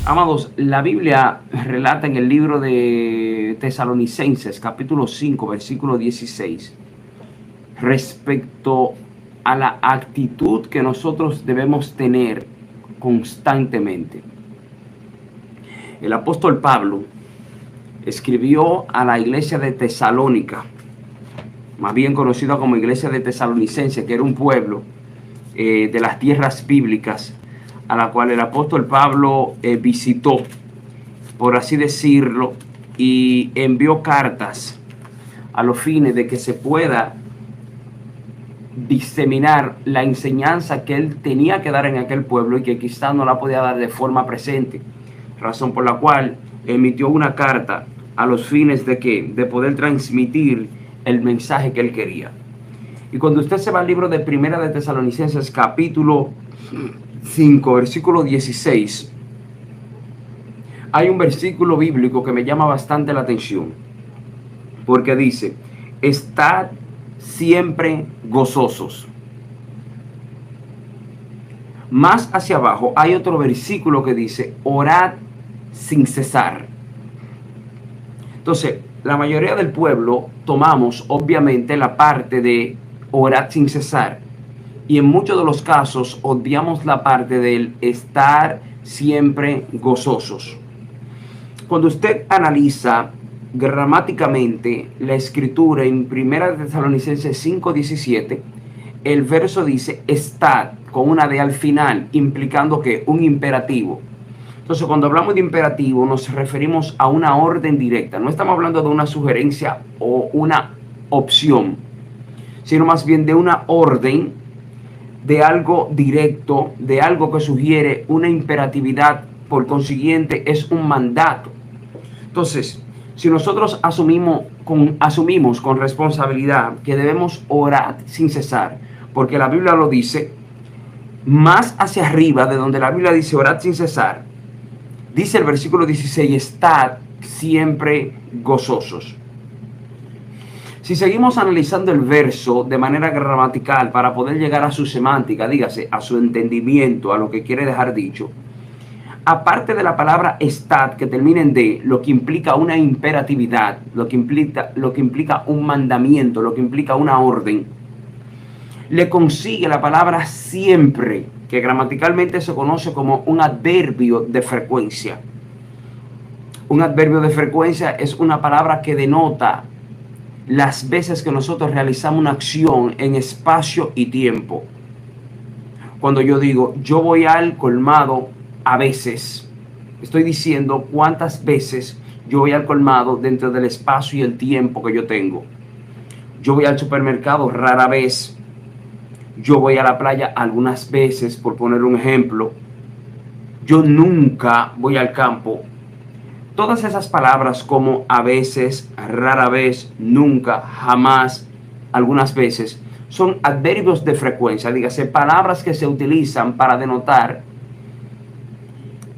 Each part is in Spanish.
Amados, la Biblia relata en el libro de Tesalonicenses, capítulo 5, versículo 16, respecto a la actitud que nosotros debemos tener constantemente. El apóstol Pablo escribió a la iglesia de Tesalónica, más bien conocida como iglesia de Tesalonicenses, que era un pueblo de las tierras bíblicas, a la cual el apóstol Pablo visitó, por así decirlo, y envió cartas a los fines de que se pueda diseminar la enseñanza que él tenía que dar en aquel pueblo y que quizás no la podía dar de forma presente, razón por la cual emitió una carta a los fines de que de poder transmitir el mensaje que él quería. Y cuando usted se va al libro de Primera de Tesalonicenses, capítulo 5, versículo 16, hay un versículo bíblico que me llama bastante la atención, porque dice: estad siempre gozosos. Más hacia abajo hay otro versículo que dice: orad sin cesar. Entonces, la mayoría del pueblo tomamos obviamente la parte de orad sin cesar, y en muchos de los casos obviamos la parte del estar siempre gozosos. Cuando usted analiza gramáticamente la escritura en 1 Tesalonicenses 5:17, el verso dice estad con una D al final, implicando que un imperativo. Entonces, cuando hablamos de imperativo nos referimos a una orden directa. No estamos hablando de una sugerencia o una opción, sino más bien de una orden, de algo directo, de algo que sugiere una imperatividad. Por consiguiente, es un mandato. Entonces, si nosotros asumimos con responsabilidad que debemos orar sin cesar, porque la Biblia lo dice, más hacia arriba de donde la Biblia dice orad sin cesar, dice el versículo 16, estad siempre gozosos. Si seguimos analizando el verso de manera gramatical para poder llegar a su semántica, dígase, a su entendimiento, a lo que quiere dejar dicho, aparte de la palabra estad que termina en D, lo que implica una imperatividad, lo que implica un mandamiento, lo que implica una orden, le consigue la palabra siempre, que gramaticalmente se conoce como un adverbio de frecuencia. Un adverbio de frecuencia es una palabra que denota las veces que nosotros realizamos una acción en espacio y tiempo. Cuando yo digo, yo voy al colmado a veces, estoy diciendo cuántas veces yo voy al colmado dentro del espacio y el tiempo que yo tengo. Yo voy al supermercado rara vez. Yo voy a la playa algunas veces, por poner un ejemplo. Yo nunca voy al campo. Todas esas palabras como a veces, rara vez, nunca, jamás, algunas veces, son adverbios de frecuencia, dígase, palabras que se utilizan para denotar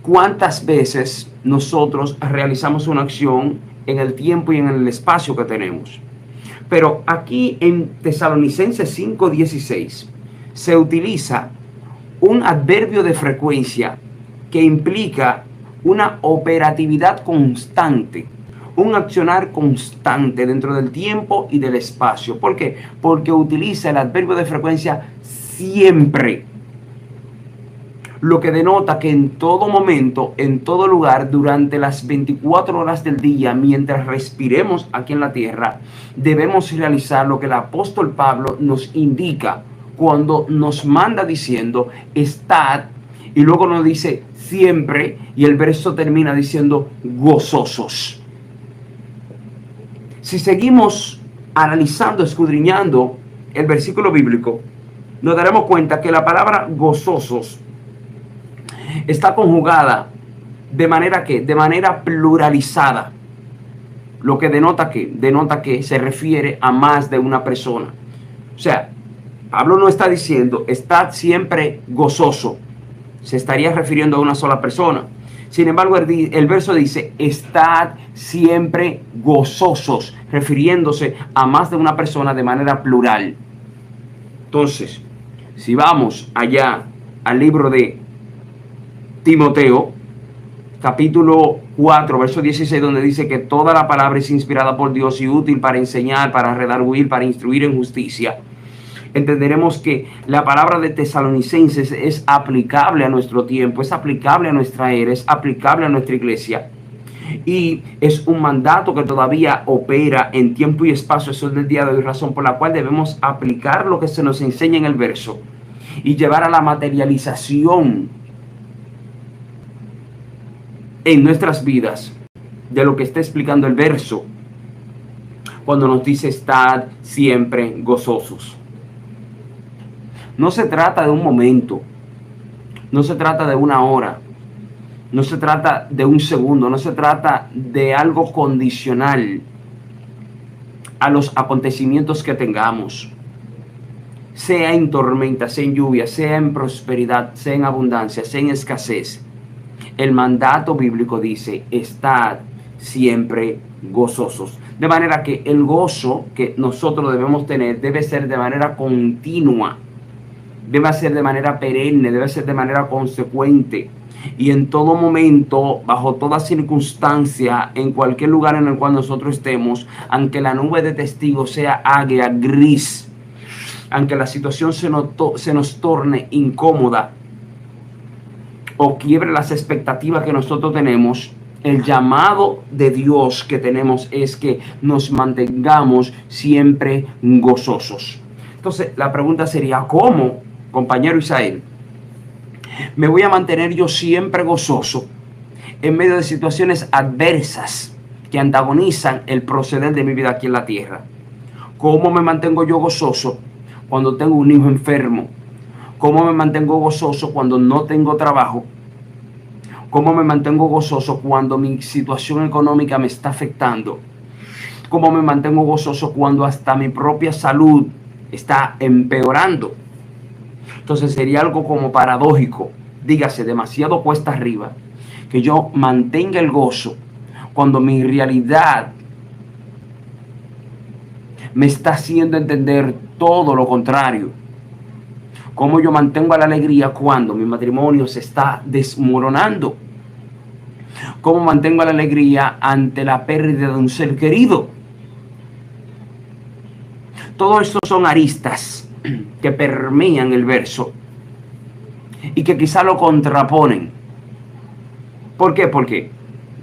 cuántas veces nosotros realizamos una acción en el tiempo y en el espacio que tenemos. Pero aquí en Tesalonicenses 5:16 se utiliza un adverbio de frecuencia que implica una operatividad constante, un accionar constante dentro del tiempo y del espacio. ¿Por qué? Porque utiliza el adverbio de frecuencia siempre, lo que denota que en todo momento, en todo lugar, durante las 24 horas del día, mientras respiremos aquí en la tierra, debemos realizar lo que el apóstol Pablo nos indica cuando nos manda diciendo estad, y luego nos dice siempre, y el verso termina diciendo gozosos. Si seguimos analizando, escudriñando el versículo bíblico, nos daremos cuenta que la palabra gozosos está conjugada de manera pluralizada, lo que denota que se refiere a más de una persona. O sea, Pablo no está diciendo estad siempre gozoso, se estaría refiriendo a una sola persona. Sin embargo, el verso dice estad siempre gozosos, refiriéndose a más de una persona de manera plural. Entonces, si vamos allá al libro de Timoteo, capítulo 4, verso 16, donde dice que toda la palabra es inspirada por Dios y útil para enseñar, para redarguir, para instruir en justicia. Entenderemos que la palabra de Tesalonicenses es aplicable a nuestro tiempo, es aplicable a nuestra era, es aplicable a nuestra iglesia. Y es un mandato que todavía opera en tiempo y espacio. Eso es del día de hoy, razón por la cual debemos aplicar lo que se nos enseña en el verso y llevar a la materialización en nuestras vidas de lo que está explicando el verso cuando nos dice estad siempre gozosos. No se trata de un momento, no se trata de una hora, no se trata de un segundo, no se trata de algo condicional a los acontecimientos que tengamos, sea en tormenta, sea en lluvia, sea en prosperidad, sea en abundancia, sea en escasez. El mandato bíblico dice, estad siempre gozosos. De manera que el gozo que nosotros debemos tener debe ser de manera continua, debe ser de manera perenne, debe ser de manera consecuente. Y en todo momento, bajo toda circunstancia, en cualquier lugar en el cual nosotros estemos, aunque la nube de testigos sea agria, gris, aunque la situación se nos torne incómoda o quiebre las expectativas que nosotros tenemos, el llamado de Dios que tenemos es que nos mantengamos siempre gozosos. Entonces, la pregunta sería, ¿cómo, compañero Isael, me voy a mantener yo siempre gozoso en medio de situaciones adversas que antagonizan el proceder de mi vida aquí en la tierra? ¿Cómo me mantengo yo gozoso cuando tengo un hijo enfermo? ¿Cómo me mantengo gozoso cuando no tengo trabajo? ¿Cómo me mantengo gozoso cuando mi situación económica me está afectando? ¿Cómo me mantengo gozoso cuando hasta mi propia salud está empeorando? Entonces sería algo como paradójico, dígase, demasiado cuesta arriba, que yo mantenga el gozo cuando mi realidad me está haciendo entender todo lo contrario. Cómo yo mantengo la alegría cuando mi matrimonio se está desmoronando. Cómo mantengo la alegría ante la pérdida de un ser querido. Todo esto son aristas que permean el verso y que quizá lo contraponen. ¿Por qué? Porque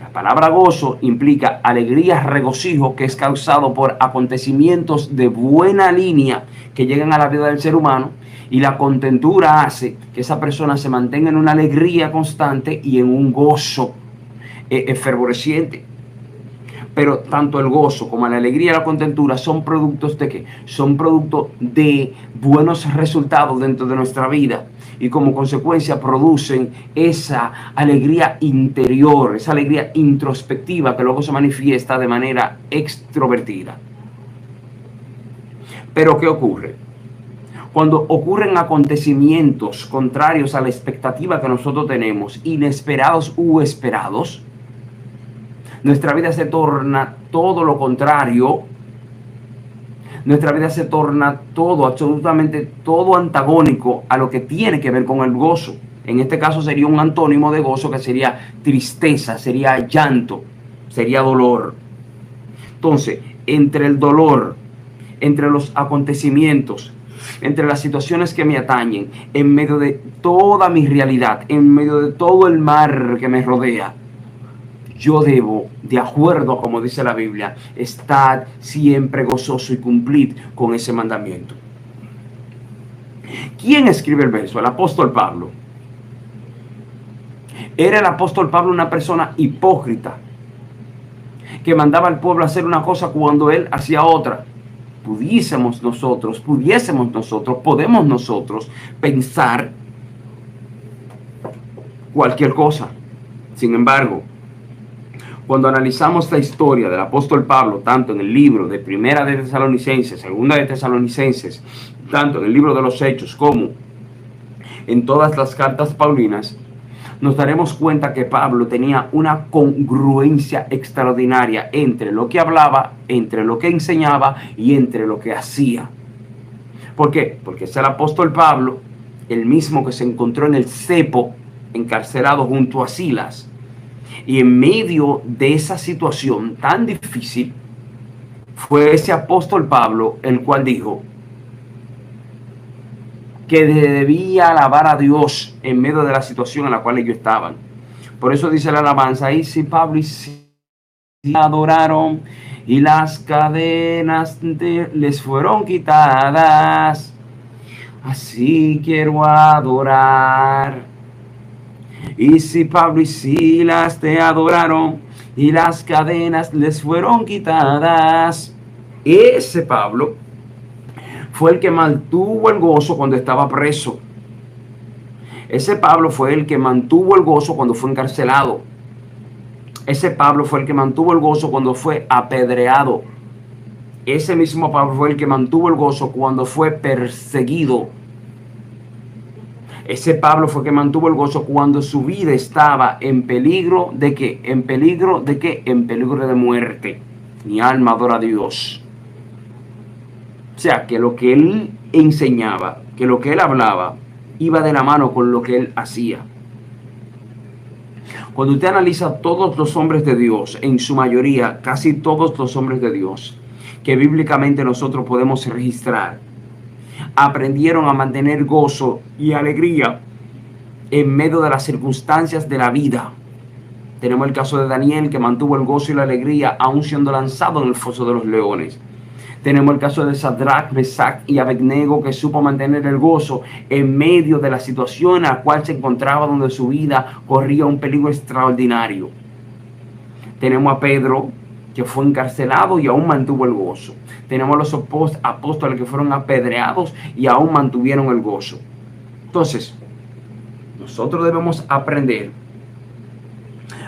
la palabra gozo implica alegría, regocijo que es causado por acontecimientos de buena línea que llegan a la vida del ser humano, y la contentura hace que esa persona se mantenga en una alegría constante y en un gozo fervoreciente. Pero tanto el gozo como la alegría y la contentura son productos de ¿qué? Son productos de buenos resultados dentro de nuestra vida, y como consecuencia producen esa alegría interior, esa alegría introspectiva que luego se manifiesta de manera extrovertida. Pero ¿qué ocurre? Cuando ocurren acontecimientos contrarios a la expectativa que nosotros tenemos, inesperados u esperados, nuestra vida se torna todo lo contrario. Nuestra vida se torna todo, absolutamente todo antagónico a lo que tiene que ver con el gozo. En este caso sería un antónimo de gozo, que sería tristeza, sería llanto, sería dolor. Entonces, entre el dolor, entre los acontecimientos, entre las situaciones que me atañen, en medio de toda mi realidad, en medio de todo el mar que me rodea, yo debo, de acuerdo a como dice la Biblia, estar siempre gozoso y cumplir con ese mandamiento. ¿Quién escribe el verso? El apóstol Pablo. ¿Era el apóstol Pablo una persona hipócrita que mandaba al pueblo a hacer una cosa cuando él hacía otra? Podemos nosotros pensar cualquier cosa. Sin embargo, cuando analizamos la historia del apóstol Pablo, tanto en el libro de Primera de Tesalonicenses, Segunda de Tesalonicenses, tanto en el libro de los Hechos como en todas las cartas paulinas, nos daremos cuenta que Pablo tenía una congruencia extraordinaria entre lo que hablaba, entre lo que enseñaba y entre lo que hacía. ¿Por qué? Porque es el apóstol Pablo, el mismo que se encontró en el cepo, encarcelado junto a Silas, Y en medio de esa situación tan difícil, fue ese apóstol Pablo el cual dijo que debía alabar a Dios en medio de la situación en la cual ellos estaban. Por eso dice la alabanza, y si Pablo y si adoraron y las cadenas les fueron quitadas, así quiero adorar. Y si Pablo y Silas te adoraron y las cadenas les fueron quitadas, ese Pablo fue el que mantuvo el gozo cuando estaba preso. Ese Pablo fue el que mantuvo el gozo cuando fue encarcelado. Ese Pablo fue el que mantuvo el gozo cuando fue apedreado. Ese mismo Pablo fue el que mantuvo el gozo cuando fue perseguido. Ese Pablo fue el que mantuvo el gozo cuando su vida estaba en peligro de ¿qué? ¿En peligro de qué? En peligro de muerte. Mi alma adora a Dios. O sea, que lo que él enseñaba, que lo que él hablaba, iba de la mano con lo que él hacía. Cuando usted analiza todos los hombres de Dios, en su mayoría, casi todos los hombres de Dios, que bíblicamente nosotros podemos registrar, aprendieron a mantener gozo y alegría en medio de las circunstancias de la vida. Tenemos el caso de Daniel, que mantuvo el gozo y la alegría aún siendo lanzado en el foso de los leones. Tenemos el caso de Sadrach, Mesach y Abednego, que supo mantener el gozo en medio de la situación en la cual se encontraba, donde su vida corría un peligro extraordinario. Tenemos a Pedro, que fue encarcelado y aún mantuvo el gozo. Tenemos a los apóstoles que fueron apedreados y aún mantuvieron el gozo. Entonces, nosotros debemos aprender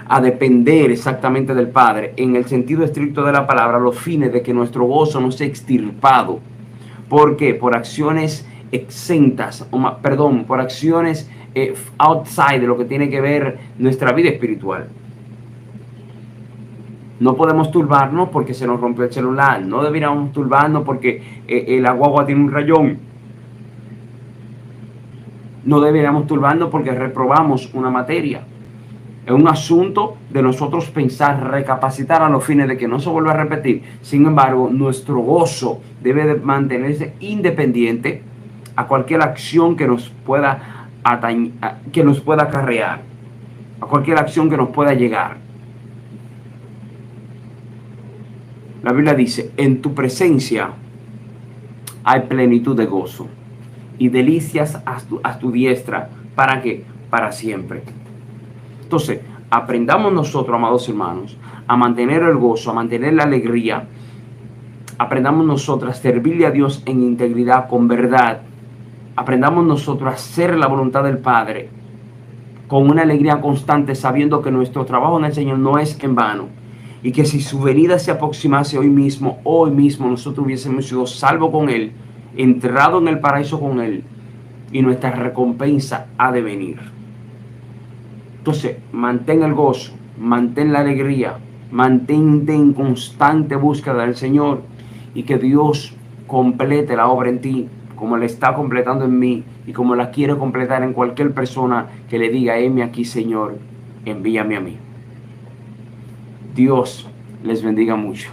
a depender exactamente del Padre, en el sentido estricto de la palabra, a los fines de que nuestro gozo no sea extirpado. ¿Por qué? Por acciones exentas, por acciones outside de lo que tiene que ver nuestra vida espiritual. No podemos turbarnos porque se nos rompió el celular. No deberíamos turbarnos porque la guagua tiene un rayón. No deberíamos turbarnos porque reprobamos una materia. Es un asunto de nosotros pensar, recapacitar a los fines de que no se vuelva a repetir. Sin embargo, nuestro gozo debe de mantenerse independiente a cualquier acción que nos pueda acarrear, a cualquier acción que nos pueda llegar. La Biblia dice, en tu presencia hay plenitud de gozo y delicias a tu diestra. ¿Para qué? Para siempre. Entonces, aprendamos nosotros, amados hermanos, a mantener el gozo, a mantener la alegría. Aprendamos nosotros a servirle a Dios en integridad, con verdad. Aprendamos nosotros a hacer la voluntad del Padre con una alegría constante, sabiendo que nuestro trabajo en el Señor no es en vano. Y que si su venida se aproximase hoy mismo nosotros hubiésemos sido salvos con Él, entrado en el paraíso con Él, y nuestra recompensa ha de venir. Entonces, mantén el gozo, mantén la alegría, mantente en constante búsqueda del Señor, y que Dios complete la obra en ti, como la está completando en mí, y como la quiere completar en cualquier persona que le diga, heme aquí, Señor, envíame a mí. Dios les bendiga mucho.